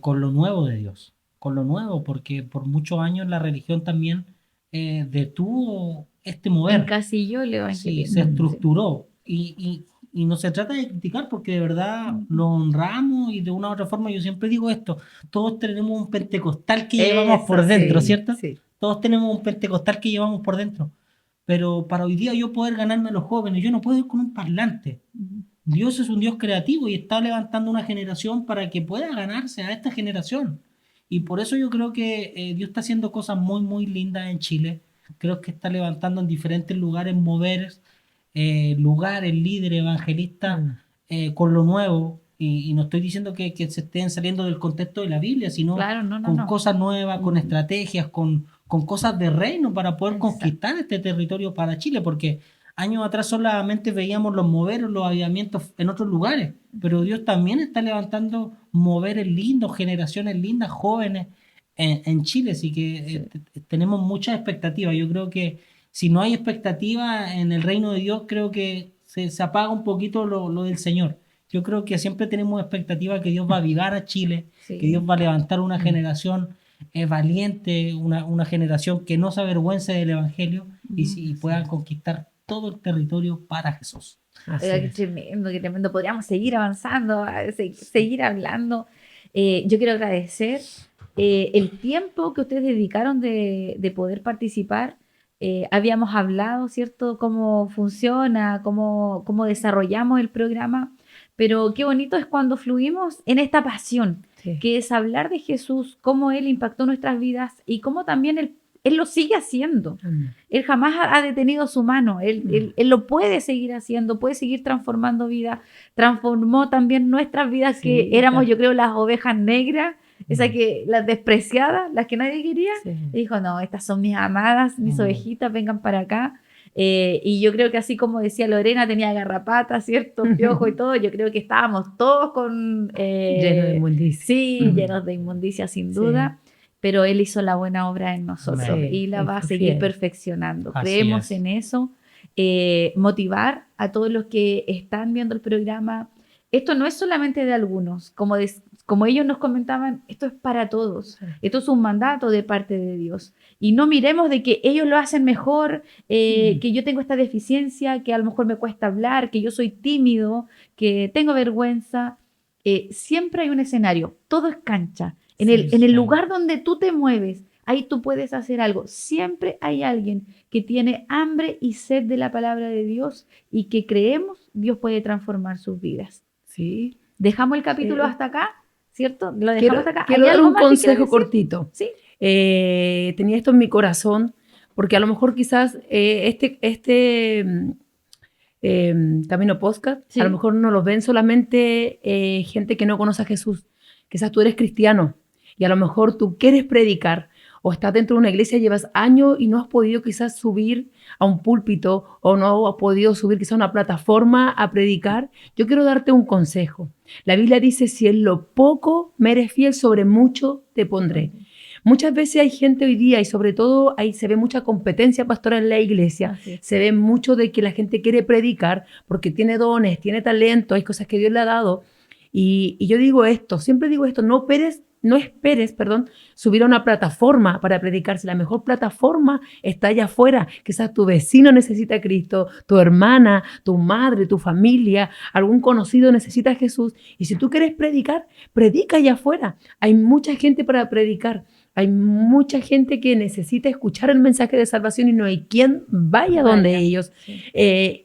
con lo nuevo de Dios. Con lo nuevo, porque por muchos años la religión también detuvo este mover. Encasilló el Sí, evangelismo. se estructuró. Y no se trata de criticar porque de verdad lo honramos y de una u otra forma yo siempre digo esto, todos tenemos un pentecostal que llevamos por dentro, sí, ¿cierto? sí. Todos tenemos un pentecostal que llevamos por dentro. Pero para hoy día yo poder ganarme a los jóvenes, yo no puedo ir con un parlante. Dios es un Dios creativo y está levantando una generación para que pueda ganarse a esta generación. Y por eso yo creo que Dios está haciendo cosas muy, muy lindas en Chile. Creo que está levantando en diferentes lugares lugares, líderes, evangelistas con lo nuevo. Y no estoy diciendo que se estén saliendo del contexto de la Biblia, sino Claro, no, con no. cosas nuevas, con estrategias, con cosas de reino para poder Exacto. conquistar este territorio para Chile, porque años atrás solamente veíamos los moveros, los avivamientos en otros lugares, pero Dios también está levantando moveres lindos, generaciones lindas, jóvenes en Chile, así que tenemos muchas expectativas. Yo creo que si no hay expectativa en el reino de Dios, creo que se apaga un poquito lo del Señor. Yo creo que siempre tenemos expectativa que Dios va a avivar a Chile, Sí. que Dios va a levantar una generación valiente, una generación que no se avergüence del Evangelio y puedan conquistar todo el territorio para Jesús. Así Qué es. tremendo, qué tremendo. Podríamos seguir avanzando, seguir hablando. Yo quiero agradecer el tiempo que ustedes dedicaron de poder participar. Habíamos hablado, ¿cierto?, cómo funciona, cómo desarrollamos el programa, pero qué bonito es cuando fluimos en esta pasión, Sí. que es hablar de Jesús, cómo Él impactó nuestras vidas y cómo también Él lo sigue haciendo. Amén. Él jamás ha detenido su mano. Él lo puede seguir haciendo, puede seguir transformando vidas. Transformó también nuestras vidas, Sí, que éramos, claro. yo creo, las ovejas negras, las despreciadas, las que nadie quería. Sí. Y dijo, no, estas son mis amadas, mis ovejitas, vengan para acá. Y yo creo que así como decía Lorena, tenía garrapatas, ¿cierto? Piojo y todo. Yo creo que estábamos todos Lleno de inmundicia. Sí, llenos de inmundicia, sin duda. Pero Él hizo la buena obra en nosotros Amén. y la Él va a fue seguir fiel. perfeccionando. Así Creemos es. en eso. Motivar a todos los que están viendo el programa. Esto no es solamente de algunos. Como ellos nos comentaban, esto es para todos. Sí. Esto es un mandato de parte de Dios. Y no miremos de que ellos lo hacen mejor, que yo tengo esta deficiencia, que a lo mejor me cuesta hablar, que yo soy tímido, que tengo vergüenza. Siempre hay un escenario. Todo es cancha. En el lugar donde tú te mueves, ahí tú puedes hacer algo. Siempre hay alguien que tiene hambre y sed de la palabra de Dios y que creemos Dios puede transformar sus vidas. Sí. Dejamos el capítulo Sí. hasta acá, ¿cierto? Lo dejamos Quiero, hasta acá. quiero ¿Hay dar algo un más que quieras consejo decir? cortito. Sí. Tenía esto en mi corazón, porque a lo mejor quizás Camino Podcast, Sí. a lo mejor no lo ven solamente gente que no conoce a Jesús. Quizás tú eres cristiano y a lo mejor tú quieres predicar o estás dentro de una iglesia, llevas años y no has podido quizás subir a un púlpito o no has podido subir quizás a una plataforma a predicar. Yo quiero darte un consejo. La Biblia dice, si en lo poco me eres fiel, sobre mucho te pondré. Muchas veces hay gente hoy día y sobre todo ahí se ve mucha competencia pastoral en la iglesia. Así es. Se ve mucho de que la gente quiere predicar porque tiene dones, tiene talento, hay cosas que Dios le ha dado. Y yo digo esto, siempre digo esto, no esperes, subir a una plataforma para predicar. Si la mejor plataforma está allá afuera, quizás tu vecino necesita a Cristo, tu hermana, tu madre, tu familia, algún conocido necesita a Jesús. Y si tú quieres predicar, predica allá afuera. Hay mucha gente para predicar. Hay mucha gente que necesita escuchar el mensaje de salvación y no hay quien vaya donde ellos. Sí.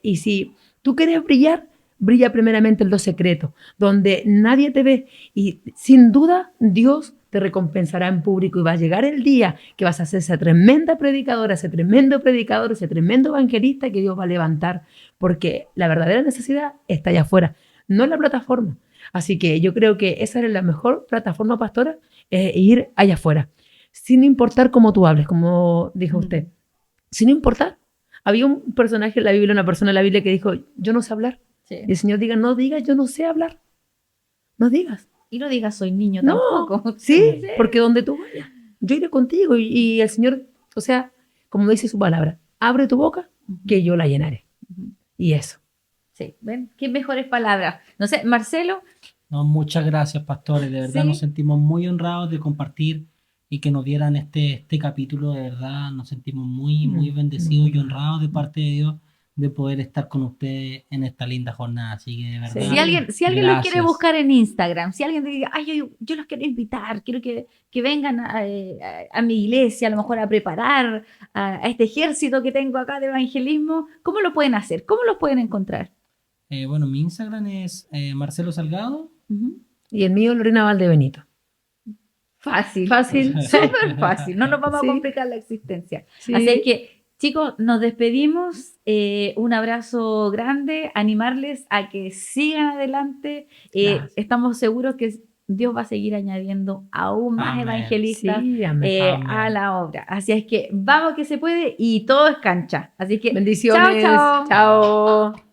Y si tú quieres brillar, brilla primeramente en lo secreto, donde nadie te ve. Y sin duda, Dios te recompensará en público y va a llegar el día que vas a ser esa tremenda predicadora, ese tremendo predicador, ese tremendo evangelista que Dios va a levantar, porque la verdadera necesidad está allá afuera, no en la plataforma. Así que yo creo que esa es la mejor plataforma, pastora, ir allá afuera, sin importar cómo tú hables, como dijo usted, sin importar. Había un personaje en la Biblia, una persona en la Biblia que dijo, yo no sé hablar. Sí. Y el Señor diga, no digas, yo no sé hablar. No digas. Y no digas soy niño No, tampoco. sí, porque donde tú vayas, yo iré contigo. Y el Señor, o sea, como dice su palabra, abre tu boca que yo la llenaré. Y eso. Sí, ¿ven? Qué mejores palabras. No sé, Marcelo. No, muchas gracias, pastores. De verdad Sí. nos sentimos muy honrados de compartir y que nos dieran este capítulo. De verdad nos sentimos muy bendecidos y honrados de parte de Dios de poder estar con ustedes en esta linda jornada. Así que de verdad. Sí. Si alguien los quiere gracias. buscar en Instagram, si alguien diga, ay, yo los quiero invitar, quiero que vengan a mi iglesia, a lo mejor a preparar a este ejército que tengo acá de evangelismo, ¿cómo lo pueden hacer? ¿Cómo los pueden encontrar? Bueno, mi Instagram es Marcelo Salgado. Ujú. Y el mío, Lorena Valdebenito. Fácil. Fácil. Súper fácil. No nos vamos Sí. a complicar la existencia. Sí. Así es que, chicos, nos despedimos. Un abrazo grande. Animarles a que sigan adelante. Gracias. Estamos seguros que Dios va a seguir añadiendo aún más Amén. evangelistas Sí, amén. a la obra. Así es que vamos que se puede y todo es cancha. Así que, Bendiciones. chao, chao. Chao.